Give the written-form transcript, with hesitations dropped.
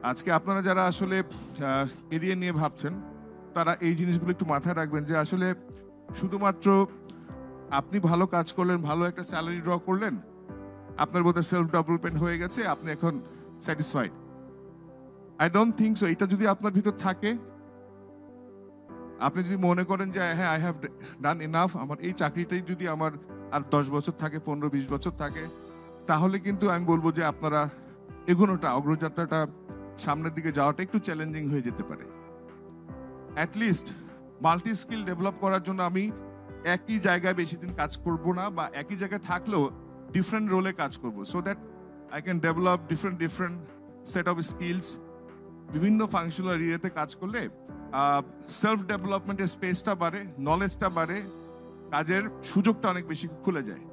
আজকে আপনারা যারা আসলে এরিয়া নিয়ে ভাবছেন তারা এই জিনিসগুলো একটু মাথায় রাখবেন যে আসলে শুধুমাত্র আপনি ভালো কাজ করলেন, ভালো একটা স্যালারি ড্র করলেন, আপনার বোধহয় সেলফ ডেভেলপমেন্ট হয়ে গেছে, আপনি এখন satisfied. I don't think so. এটা যদি আপনার ভিতর থাকে, আপনি যদি মনে করেন যে হ্যাঁ আই হ্যাভ ডান ইনাফ, আমার এই চাকরিটাই যদি আমার আর 10 বছর থাকে, 15-20 বছর থাকে, তাহলে কিন্তু আমি বলবো যে আপনারা এগোনোটা, অগ্রযাত্রাটা, সামনের দিকে যাওয়াটা একটু চ্যালেঞ্জিং হয়ে যেতে পারে। অ্যাটলিস্ট মাল্টি স্কিল ডেভেলপ করার জন্য আমি একই জায়গায় বেশি দিন কাজ করব না, বা একই জায়গায় থাকলেও ডিফারেন্ট রোলে কাজ করব, so that I can develop different set of skills. বিভিন্ন ফাংশনাল এরিয়াতে কাজ করলে সেলফ ডেভেলপমেন্টের স্পেসটা বাড়ে, নলেজটা বাড়ে, কাজের সুযোগটা অনেক বেশি খুলে যায়।